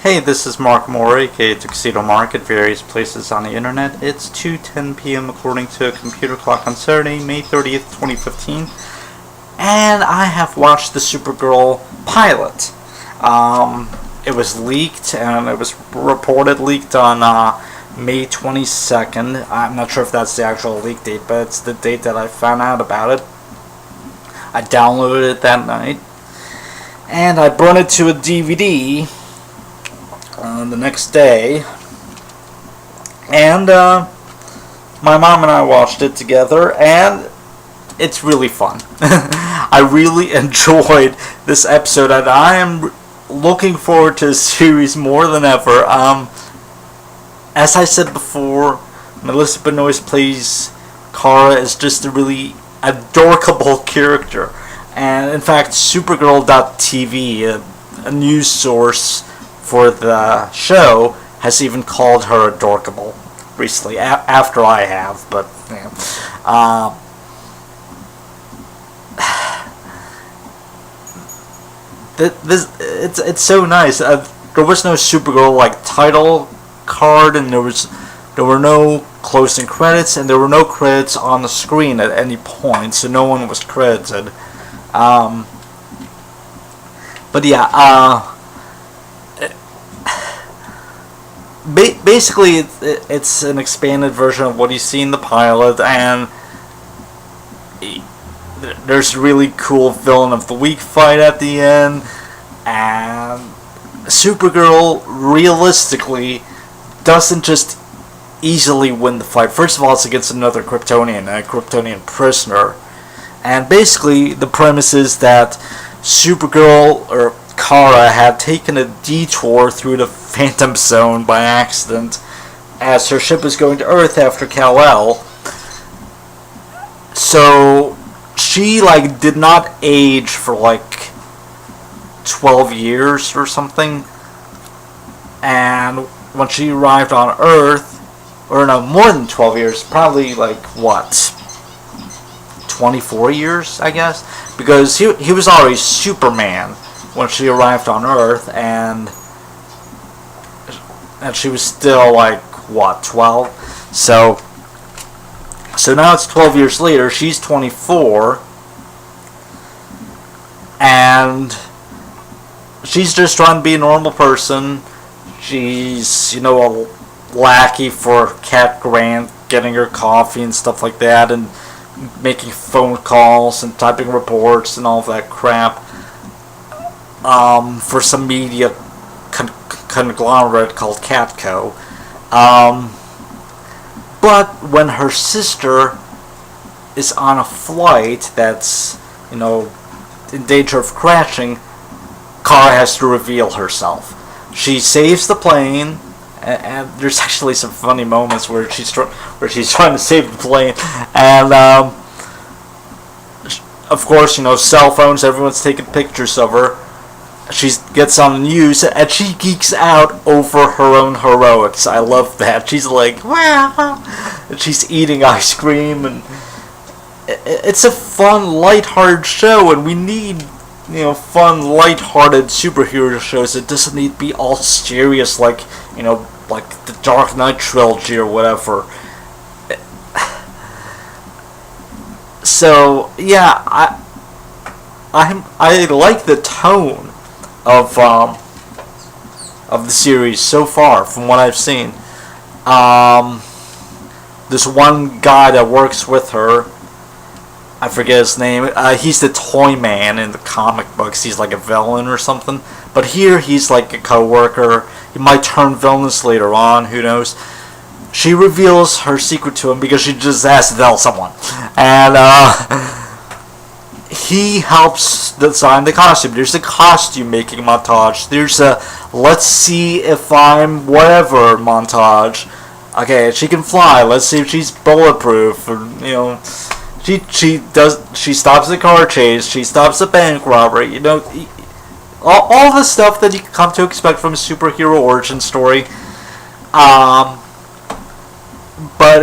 Hey, this is Mark Moore, aka Tuxedo Mark, at various places on the internet. It's 2:10 p.m. according to a computer clock on Saturday, May 30th, 2015, and I have watched the Supergirl pilot. It was leaked, and it was reported leaked on May 22nd. I'm not sure if that's the actual leak date, but it's the date that I found out about it. I downloaded it that night, and I brought it to a DVD the next day, and my mom and I watched it together, and it's really fun. I really enjoyed this episode, and I am looking forward to the series more than ever. As I said before, Melissa Benoist plays Kara is just a really adorable character, and in fact, Supergirl.tv, a news source for the show, has even called her adorable recently, after I have, but it's so nice. There was no Supergirl title card, and there were no closing credits, and there were no credits on the screen at any point, so no one was credited. But yeah, basically, it's an expanded version of what you see in the pilot, and there's a really cool villain of the week fight at the end, and Supergirl realistically doesn't just easily win the fight. First of all, it's against another Kryptonian, a Kryptonian prisoner, and basically the premise is that Supergirl, or Kara, had taken a detour through the Phantom Zone by accident as her ship was going to Earth after Kal-El. So she did not age for 12 years or something, and when she arrived on Earth, or no, more than 12 years, probably 24 years, I guess, because he was already Superman when she arrived on Earth, and she was still 12. So now it's 12 years later. She's 24, and she's just trying to be a normal person. She's a lackey for Cat Grant, getting her coffee and stuff like that, and making phone calls and typing reports and all that crap for some media conglomerate called Catco. But when her sister is on a flight that's in danger of crashing, Kara has to reveal herself. She saves the plane, and there's actually some funny moments where she's trying to save the plane, and of course, cell phones, everyone's taking pictures of her. She gets on the news, and she geeks out over her own heroics. I love that. She's like, wow, and she's eating ice cream, and it's a fun, lighthearted show, and we need fun, lighthearted superhero shows. It doesn't need to be all serious like the Dark Knight trilogy or whatever. So yeah, I like the tone of the series so far from what I've seen. This one guy that works with her, I forget his name. He's the Toy Man in the comic books. He's like a villain or something. But here he's like a co-worker. He might turn villainous later on. Who knows? She reveals her secret to him because she just has to tell someone. And he helps design the costume. There's a costume making montage. There's a let's see if I'm whatever montage. Okay, she can fly. Let's see if she's bulletproof. Or, She stops the car chase. She stops the bank robbery. All the stuff that you come to expect from a superhero origin story. But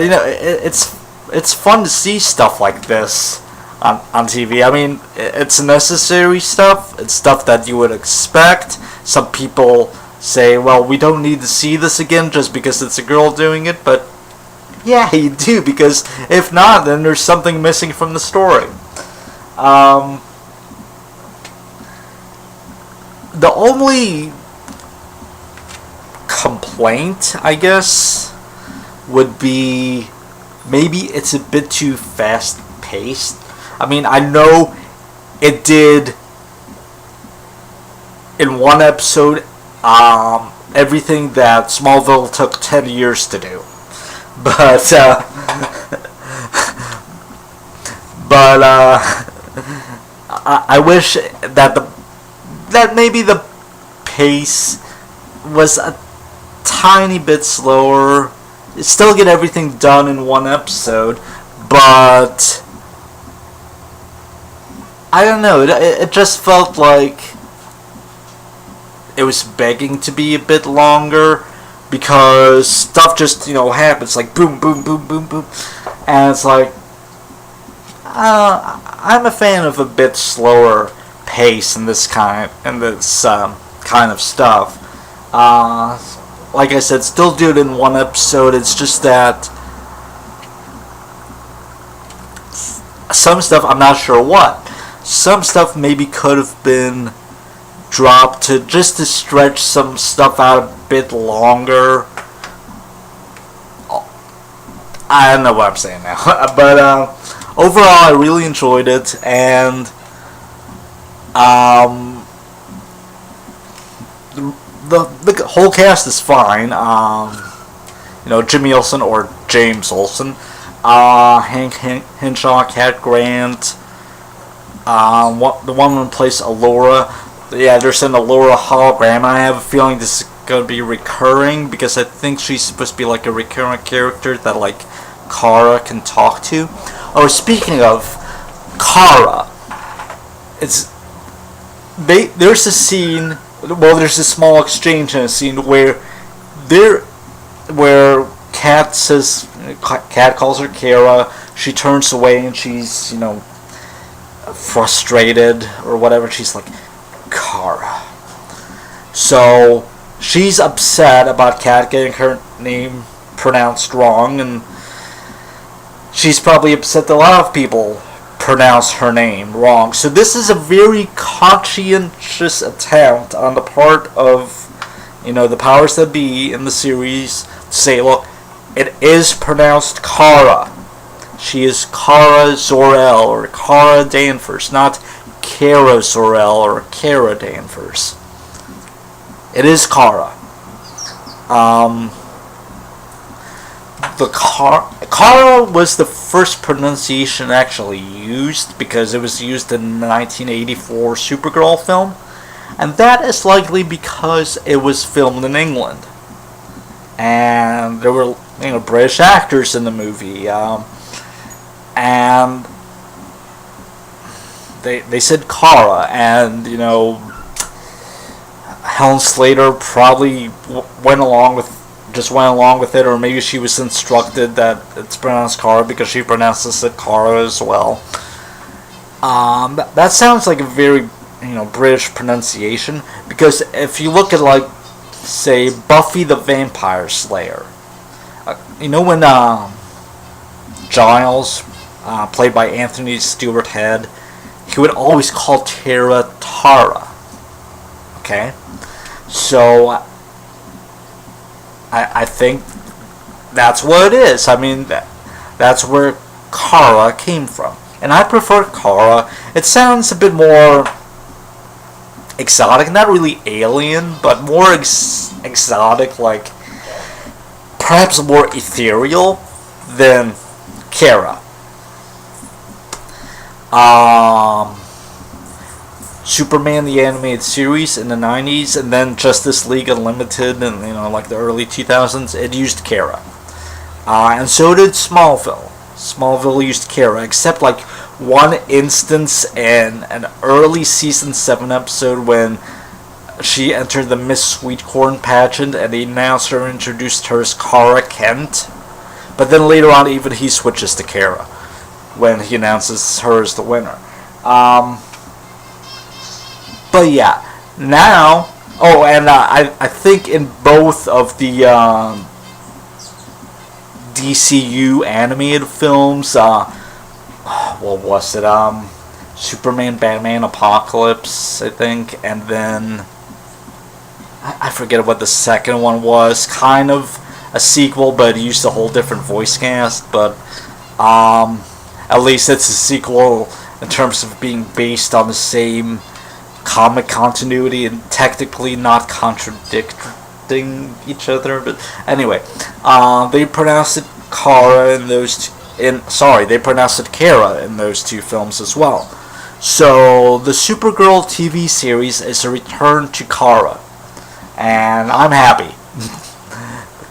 it's fun to see stuff like this on TV. I mean, it's necessary stuff. It's stuff that you would expect. Some people say, well, we don't need to see this again just because it's a girl doing it, but yeah, you do, because if not, then there's something missing from the story. The only complaint, I guess, would be maybe it's a bit too fast-paced. I mean, I know it did in one episode everything that Smallville took 10 years to do. But, I wish that maybe the pace was a tiny bit slower. Still get everything done in one episode, but I don't know. It just felt like it was begging to be a bit longer, because stuff just, happens like boom, boom, boom, boom, boom, and it's like I'm a fan of a bit slower pace in this kind of stuff. Like I said, still do it in one episode. It's just that some stuff, I'm not sure what. Some stuff maybe could have been dropped just to stretch some stuff out a bit longer. I don't know what I'm saying now. But overall, I really enjoyed it, and the whole cast is fine. Jimmy Olsen or James Olsen, Hank Henshaw, Cat Grant, the one who plays Allura. Yeah, there's an Allura hologram. I have a feeling this is going to be recurring, because I think she's supposed to be like a recurring character that like Kara can talk to. Oh, speaking of Kara, there's a scene. Well, there's a small exchange in a scene where Kat calls her Kara. She turns away and she's frustrated or whatever. She's like, Kara. So she's upset about Kat getting her name pronounced wrong, and she's probably upset that a lot of people pronounce her name wrong. So this is a very conscientious attempt on the part of the powers that be in the series to say, look, it is pronounced Kara. She is Kara Zor-El or Kara Danvers, not Kara Zor-El or Kara Danvers. It is Kara. Kara was the first pronunciation actually used, because it was used in the 1984 Supergirl film, and that is likely because it was filmed in England, and there were British actors in the movie, and they said Kara, and Helen Slater probably went along with it, or maybe she was instructed that it's pronounced Kara because she pronounces it Kara as well. That sounds like a very British pronunciation, because if you look at like, say, Buffy the Vampire Slayer, when Giles, played by Anthony Stewart Head, he would always call Tara Tara. Okay, so I think that's what it is. I mean, that's where Kara came from. And I prefer Kara. It sounds a bit more exotic, not really alien, but more exotic, like perhaps more ethereal than Kara. Superman the animated series in the 90s, and then Justice League Unlimited in like the early 2000s, it used Kara. And so did Smallville. Smallville used Kara, except like one instance in an early season 7 episode when she entered the Miss Sweetcorn pageant and the announcer introduced her as Kara Kent. But then later on, even he switches to Kara when he announces her as the winner. But yeah, now Oh, and I think in both of the DCU animated films, what was it? Superman, Batman, Apocalypse, I think, and then I forget what the second one was. Kind of a sequel, but it used a whole different voice cast. But at least it's a sequel in terms of being based on the same comic continuity and technically not contradicting each other. But anyway, they pronounced it Kara in those. They pronounced it Kara in those two films as well. So the Supergirl TV series is a return to Kara, and I'm happy.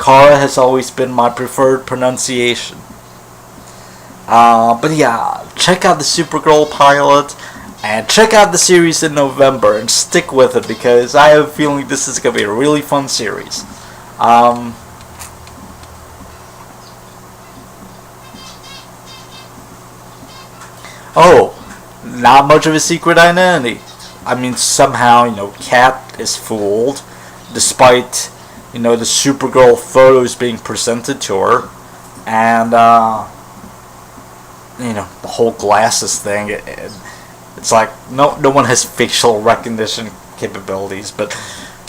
Kara has always been my preferred pronunciation. But yeah, check out the Supergirl pilot, and check out the series in November, and stick with it, because I have a feeling this is going to be a really fun series. Oh, not much of a secret identity. I mean, somehow, Kat is fooled, despite, the Supergirl photos being presented to her, and, the whole glasses thing, it's like, no one has facial recognition capabilities, but,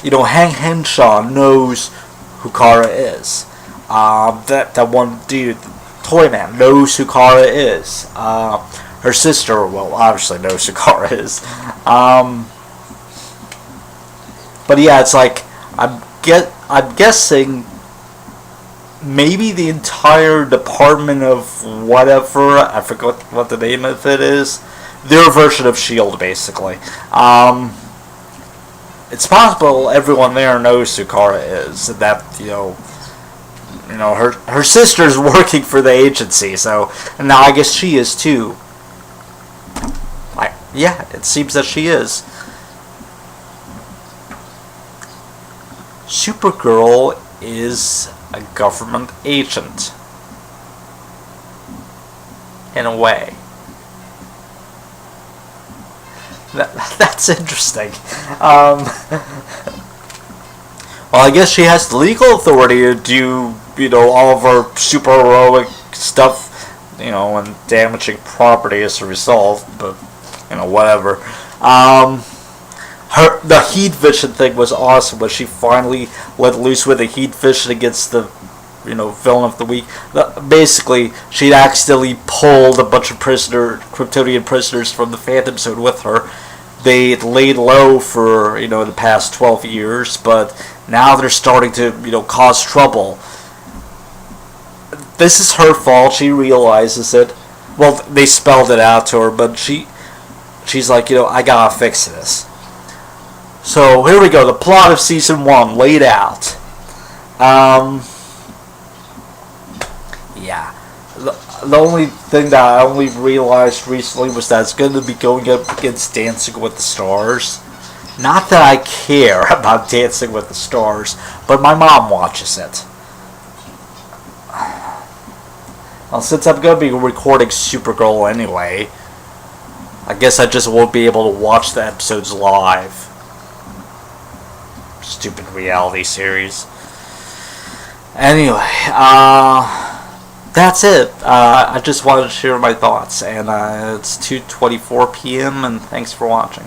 Hank Henshaw knows who Kara is. That one dude, Toyman, knows who Kara is. Her sister, well, obviously knows who Kara is. But yeah, it's like, I'm guessing maybe the entire department of whatever, I forgot what the name of it is, their version of S.H.I.E.L.D., basically. It's possible everyone there knows who Kara is, that, her sister's working for the agency, so, and now I guess she is too. Yeah, it seems that she is. Supergirl is a government agent. In a way. That's interesting. Well, I guess she has the legal authority to do, all of her super heroic stuff, and damaging property as a result, but whatever. The heat vision thing was awesome when she finally let loose with the heat vision against the, villain of the week. Basically, she'd accidentally pulled a bunch of Kryptonian prisoners from the Phantom Zone with her. They laid low for, the past 12 years, but now they're starting to, cause trouble. This is her fault. She realizes it. Well, they spelled it out to her, but she's like, I gotta fix this. So here we go, the plot of season 1 laid out. Yeah. The only thing that I only realized recently was that it's going to be going up against Dancing with the Stars. Not that I care about Dancing with the Stars, but my mom watches it. Well, since I'm going to be recording Supergirl anyway, I guess I just won't be able to watch the episodes live. Stupid reality series. Anyway, that's it. I just wanted to share my thoughts, and it's 2:24 p.m. and thanks for watching.